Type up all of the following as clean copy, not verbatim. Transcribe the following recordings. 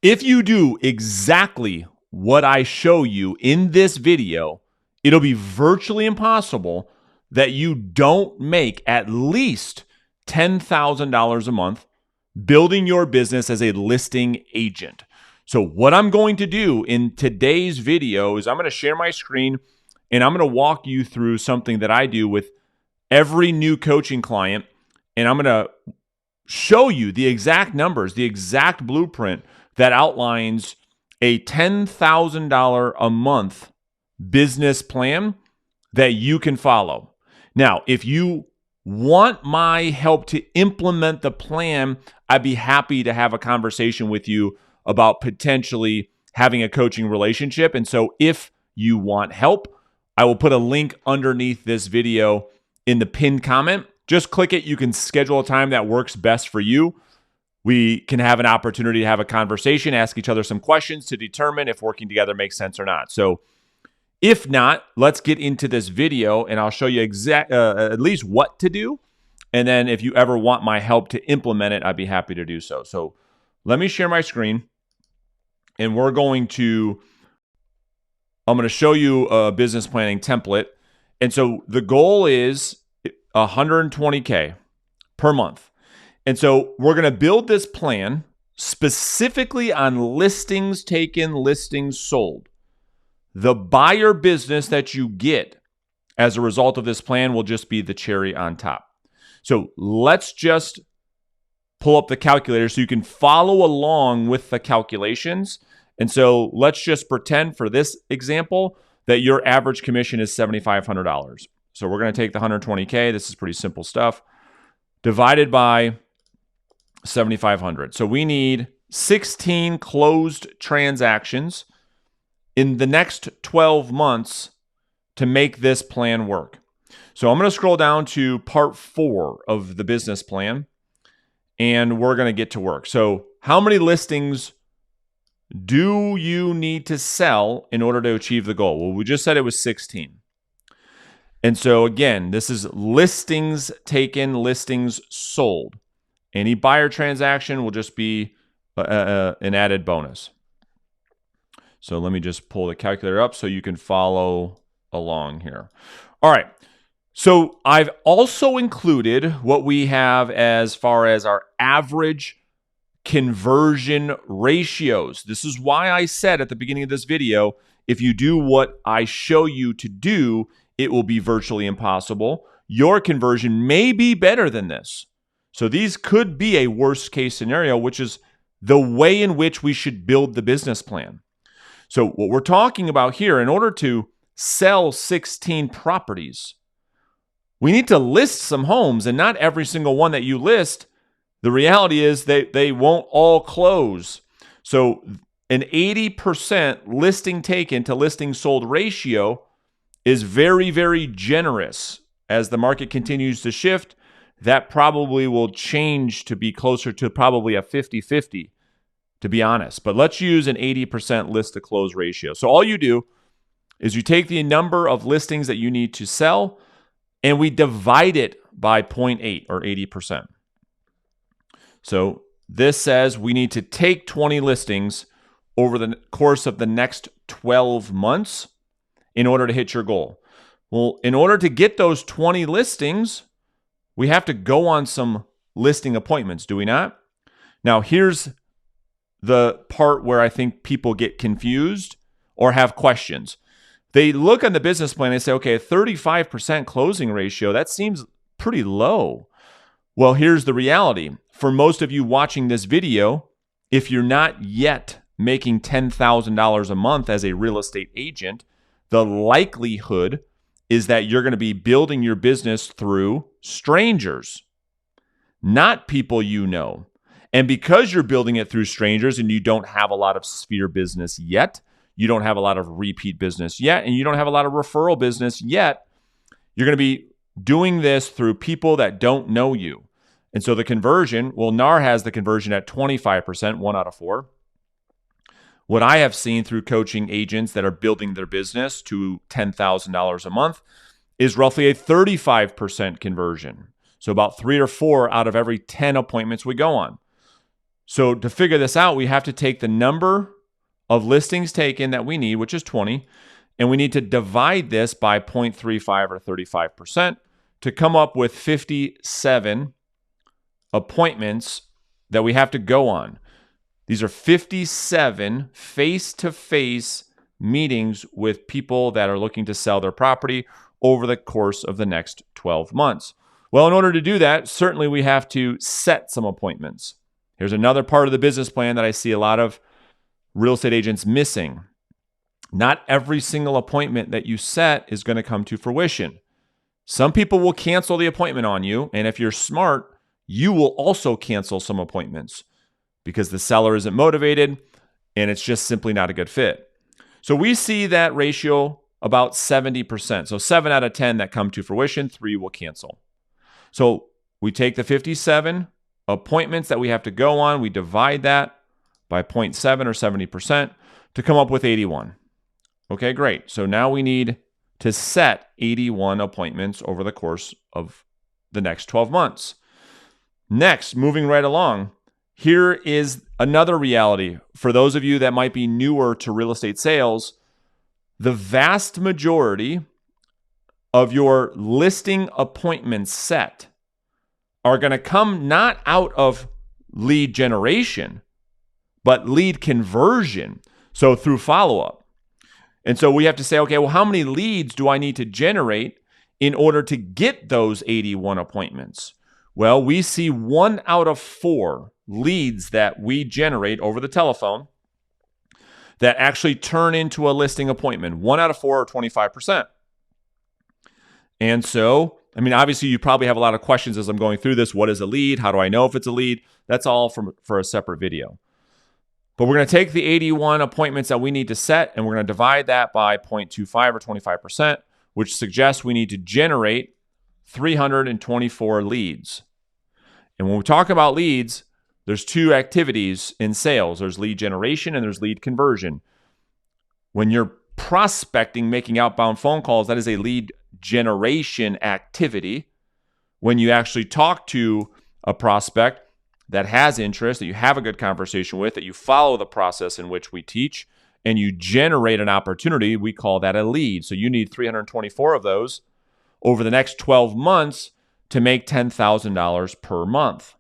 If you do exactly what I show you in this video, it'll be virtually impossible that you don't make at least $10,000 a month building your business as a listing agent. So what I'm going to do in today's video is I'm going to share my screen and I'm going to walk you through something that I do with every new coaching client. And I'm going to show you the exact numbers, the exact blueprint that outlines a $10,000 a month business plan that you can follow. Now, if you want my help to implement the plan, I'd be happy to have a conversation with you about potentially having a coaching relationship. And so if you want help, I will put a link underneath this video in the pinned comment. Just click it. You can schedule a time that works best for you. We can have an opportunity to have a conversation, ask each other some questions to determine if working together makes sense or not. So if not, let's get into this video and I'll show you at least what to do. And then if you ever want my help to implement it, I'd be happy to do so. So let me share my screen and I'm going to show you a business planning template. And so the goal is $120K per month. And so we're going to build this plan specifically on listings taken, listings sold. The buyer business that you get as a result of this plan will just be the cherry on top. So let's just pull up the calculator so you can follow along with the calculations. And so let's just pretend for this example that your average commission is $7,500. So we're going to take the 120K. This is pretty simple stuff. Divided by 7,500. So we need 16 closed transactions in the next 12 months to make this plan work. So I'm going to scroll down to part 4 of the business plan, and we're going to get to work. So how many listings do you need to sell in order to achieve the goal? Well, we just said it was 16. And so again, this is listings taken, listings sold. Any buyer transaction will just be an added bonus. So let me just pull the calculator up so you can follow along here. All right. So I've also included what we have as far as our average conversion ratios. This is why I said at the beginning of this video, if you do what I show you to do, it will be virtually impossible. Your conversion may be better than this. So these could be a worst case scenario, which is the way in which we should build the business plan. So what we're talking about here, in order to sell 16 properties, we need to list some homes, and not every single one that you list, the reality is they won't all close. So an 80% listing taken to listing sold ratio is very, very generous. As the market continues to shift, that probably will change to be closer to probably a 50-50, to be honest. But let's use an 80% list to close ratio. So all you do is you take the number of listings that you need to sell and we divide it by 0.8 or 80%. So this says we need to take 20 listings over the course of the next 12 months in order to hit your goal. Well, in order to get those 20 listings, we have to go on some listing appointments, do we not? Now, here's the part where I think people get confused or have questions. They look on the business plan and say, okay, a 35% closing ratio, that seems pretty low. Well, here's the reality. For most of you watching this video, if you're not yet making $10,000 a month as a real estate agent, the likelihood is that you're going to be building your business through strangers, not people you know. And because you're building it through strangers and you don't have a lot of sphere business yet, you don't have a lot of repeat business yet, and you don't have a lot of referral business yet, you're going to be doing this through people that don't know you. And so the conversion, well, NAR has the conversion at 25%, 1 out of 4. What I have seen through coaching agents that are building their business to $10,000 a month is roughly a 35% conversion. So about 3 or 4 out of every 10 appointments we go on. So to figure this out, we have to take the number of listings taken that we need, which is 20, and we need to divide this by 0.35 or 35% to come up with 57 appointments that we have to go on. These are 57 face-to-face meetings with people that are looking to sell their property over the course of the next 12 months. Well, in order to do that, certainly we have to set some appointments. Here's another part of the business plan that I see a lot of real estate agents missing. Not every single appointment that you set is going to come to fruition. Some people will cancel the appointment on you, and if you're smart, you will also cancel some appointments because the seller isn't motivated and it's just simply not a good fit. So we see that ratio about 70%. So 7 out of 10 that come to fruition, 3 will cancel. So we take the 57 appointments that we have to go on, we divide that by 0.7 or 70% to come up with 81. Okay, great. So now we need to set 81 appointments over the course of the next 12 months. Next, moving right along, here is another reality. For those of you that might be newer to real estate sales, the vast majority of your listing appointments set are going to come not out of lead generation, but lead conversion. So through follow-up. And so we have to say, okay, well, how many leads do I need to generate in order to get those 81 appointments? Well, we see 1 out of 4 leads that we generate over the telephone that actually turn into a listing appointment. 1 out of 4 or 25%. And so, I mean, obviously you probably have a lot of questions as I'm going through this. What is a lead? How do I know if it's a lead? That's all for a separate video. But we're going to take the 81 appointments that we need to set, and we're going to divide that by 0.25 or 25%, which suggests we need to generate 324 leads. And when we talk about leads, there's 2 activities in sales. There's lead generation and there's lead conversion. When you're prospecting, making outbound phone calls, that is a lead generation activity. When you actually talk to a prospect that has interest, that you have a good conversation with, that you follow the process in which we teach, and you generate an opportunity, we call that a lead. So you need 324 of those over the next 12 months to make $10,000 per month.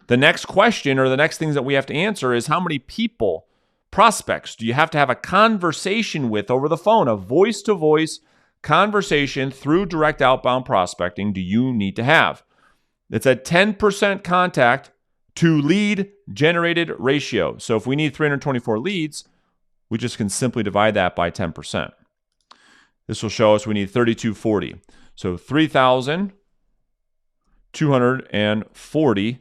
The next question, or the next things that we have to answer, is how many people, prospects, do you have to have a conversation with over the phone, a voice-to-voice conversation through direct outbound prospecting do you need to have? It's a 10% contact to lead generated ratio. So if we need 324 leads, we just can simply divide that by 10%. This will show us we need 3,240. So 3,240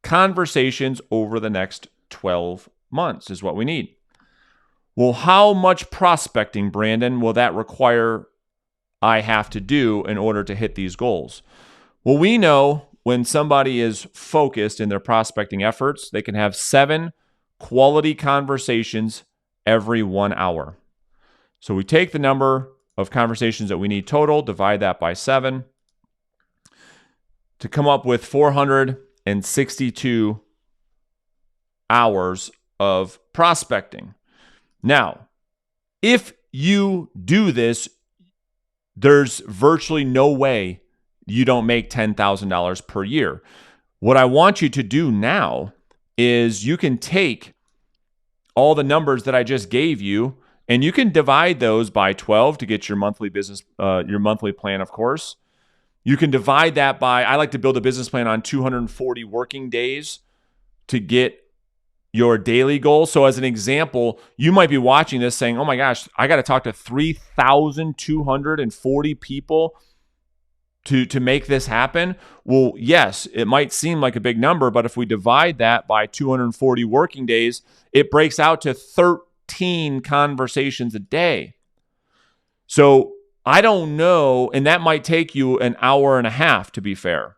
conversations over the next 12 months is what we need. Well, how much prospecting, Brandon, will that require I have to do in order to hit these goals? Well, we know when somebody is focused in their prospecting efforts, they can have 7 quality conversations every 1 hour. So we take the number of conversations that we need total, divide that by 7 to come up with 462 hours of prospecting. Now, if you do this, there's virtually no way you don't make $10,000 per year. What I want you to do now is you can take all the numbers that I just gave you, and you can divide those by 12 to get your monthly business, your monthly plan, of course. You can divide that by, I like to build a business plan on 240 working days to get your daily goal. So as an example, you might be watching this saying, oh my gosh, I got to talk to 3,240 people to make this happen. Well, yes, it might seem like a big number, but if we divide that by 240 working days, it breaks out to 13 conversations a day. So I don't know, and that might take you an hour and a half, to be fair.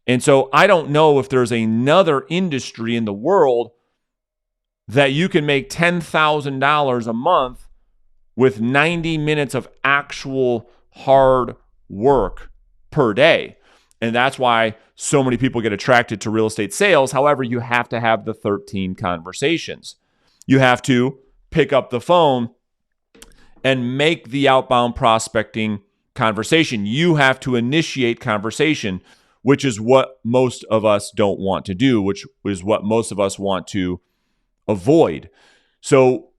And so I don't know if there's another industry in the world that you can make $10,000 a month with 90 minutes of actual hard work per day. And that's why so many people get attracted to real estate sales. However, you have to have the 13 conversations. You have to pick up the phone and make the outbound prospecting conversation. You have to initiate conversation, which is what most of us don't want to do, which is what most of us want to avoid. So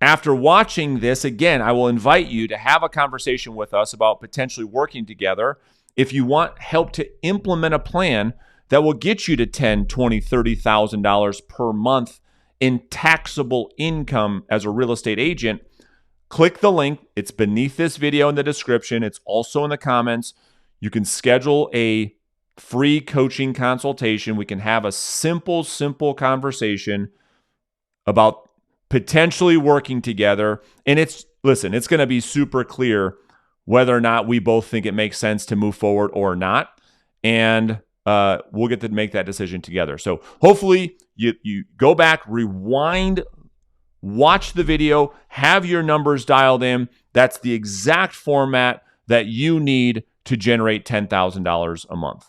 after watching this, again, I will invite you to have a conversation with us about potentially working together if you want help to implement a plan that will get you to $10,000, $20,000, $30,000 per month in taxable income as a real estate agent. Click the link. It's beneath this video in the description. It's also in the comments. You can schedule a free coaching consultation. We can have a simple conversation about potentially working together. And it's going to be super clear whether or not we both think it makes sense to move forward or not. And we'll get to make that decision together. So hopefully you go back, rewind, watch the video, have your numbers dialed in. That's the exact format that you need to generate $10,000 a month.